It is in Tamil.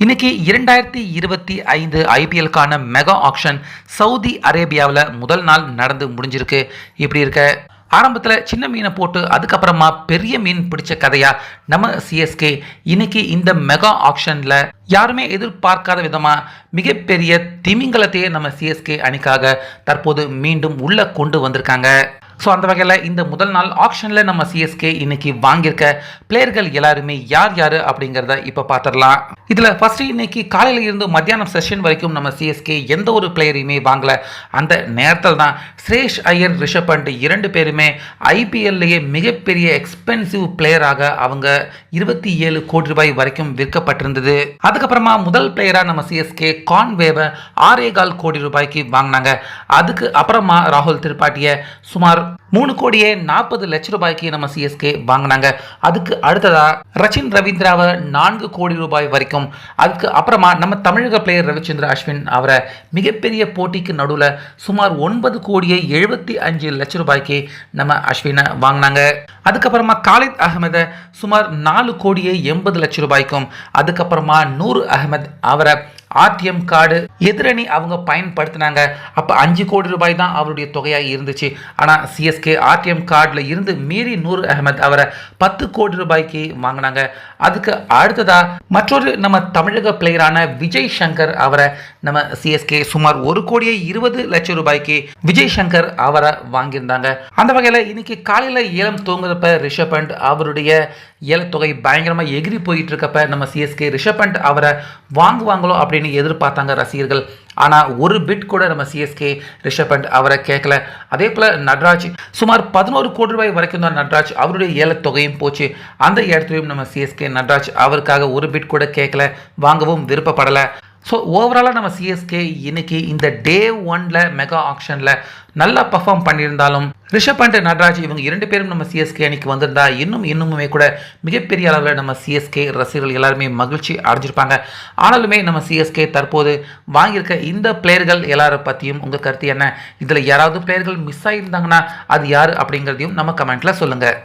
இன்னைக்கு 2025 ஐபிஎல்கான மெகா ஆக்ஷன் சவுதி அரேபியாவில் முதல் நாள் நடந்து முடிஞ்சிருக்கு. இப்படி இருக்க ஆரம்பத்தில் சின்ன மீனை போட்டு அதுக்கப்புறமா பெரிய மீன் பிடிச்ச கதையா நம்ம சிஎஸ்கே இன்னைக்கு இந்த மெகா ஆக்ஷனில் யாருமே எதிர்பார்க்காத விதமாக மிகப்பெரிய திமிங்கலத்தையே நம்ம சிஎஸ்கே அணிக்காக தற்போது மீண்டும் உள்ளே கொண்டு வந்திருக்காங்க. ஸோ அந்த வகையில் இந்த முதல் நாள் ஆக்ஷனில் நம்ம சிஎஸ்கே இன்னைக்கு வாங்கியிருக்க பிளேயர்கள் எல்லாருமே யார் யார் அப்படிங்கிறத இப்போ பார்த்துடலாம். இதில் ஃபஸ்ட்டு இன்னைக்கு காலையில் இருந்து மத்தியானம் செஷன் வரைக்கும் நம்ம சிஎஸ்கே எந்த ஒரு பிளேயரையுமே வாங்கலை. அந்த நேரத்தில் தான் ஸ்ரேஷ் ஐயர், ரிஷப் பண்ட் இரண்டு பேருமே ஐபிஎல்லையே மிகப்பெரிய எக்ஸ்பென்சிவ் பிளேயராக அவங்க 27 கோடி ரூபாய் வரைக்கும் விற்கப்பட்டிருந்தது. அதுக்கப்புறமா முதல் பிளேயராக நம்ம சிஎஸ்கே கான்வேவை 6.25 கோடி ரூபாய்க்கு வாங்கினாங்க. அதுக்கு அப்புறமா ராகுல் திரிபாட்டியை சுமார் 3 கோடியே 40 லட்சம் ரூபாய்க்கு நம்ம சிஎஸ்கே வாங்கினாங்க. அதுக்கு அடுத்ததா ரச்சின் ரவீந்திராவை 4 கோடி ரூபாய் வரைக்கும், அதுக்கு அப்புறமா நம்ம தமிழக பிளேயர் ரவிச்சந்திர அஸ்வின் அவரை மிகப்பெரிய போட்டிக்கு நடுவில் சுமார் 9 கோடியே 75 லட்சம் ரூபாய்க்கு நம்ம அஸ்வினை வாங்கினாங்க. அதுக்கப்புறமா காலித் அகமதை சுமார் 4 கோடியே 80 லட்சம் ரூபாய்க்கும், அதுக்கப்புறமா நூர் அகமது அவரை ஆர்டிஎம் கார்டு எதிரணி அவங்க பயன்படுத்தினாங்க. அப்போ 5 கோடி ரூபாய் தான் அவருடைய தொகையாக இருந்துச்சு. ஆனால் சிஎஸ்கே ஆர்டிஎம் கார்டில் இருந்து மீறி நூர் அகமது அவரை 10 கோடி ரூபாய்க்கு வாங்கினாங்க. அதுக்கு அடுத்ததா மற்றொரு நம்ம தமிழக பிளேயரான விஜய் சங்கர் அவரை நம்ம சிஎஸ்கே சுமார் 1 கோடியே 20 லட்சம் ரூபாய்க்கு விஜய் சங்கர் அவரை வாங்கியிருந்தாங்க. அந்த வகையில் இன்னைக்கு காலையில் ஏலம் தூங்குறப்ப ரிஷப் பண்ட் அவருடைய ஏலத்தொகை பயங்கரமாக எகிரி போயிட்டு இருக்கப்ப நம்ம சிஎஸ்கே ரிஷப் பண்ட் அவரை வாங்குவாங்களோ அப்படின்னு எதிர்பார்த்தாங்க ரசிகர்கள். ஆனால் ஒரு பிட் கூட நம்ம சிஎஸ்கே ரிஷப் பண்ட் அவரை கேட்கல. அதே போல் நட்ராஜ் சுமார் 11 கோடி ரூபாய் வரைக்கும் தான் நட்ராஜ் அவருடைய ஏலத்தொகையும் போச்சு. அந்த இடத்துலையும் நம்ம சிஎஸ்கே நட்ராஜ் அவருக்காக ஒரு பிட் கூட கேட்கல, வாங்கவும் விருப்பப்படலை. ஸோ ஓவராலாக நம்ம சிஎஸ்கே இன்னைக்கு இந்த டே 1ல மெகா ஆக்ஷனில் நல்லா பர்ஃபார்ம் பண்ணியிருந்தாலும் ரிஷப் பண்ட், நட்ராஜ் இவங்க 2 பேரும் நம்ம சிஎஸ்கே அன்னைக்கு வந்திருந்தா இன்னுமே கூட மிகப்பெரிய அளவில் நம்ம சிஎஸ்கே ரசிகர்கள் எல்லாருமே மகிழ்ச்சி அடைஞ்சிருப்பாங்க. ஆனாலுமே நம்ம சிஎஸ்கே தற்போது வாங்கியிருக்க இந்த பிளேயர்கள் எல்லாரை பற்றியும் உங்கள் கருத்து என்ன? இதில் யாராவது பிளேயர்கள் மிஸ் ஆகியிருந்தாங்கன்னா அது யார் அப்படிங்கிறதையும் நம்ம கமெண்ட்டில் சொல்லுங்கள்.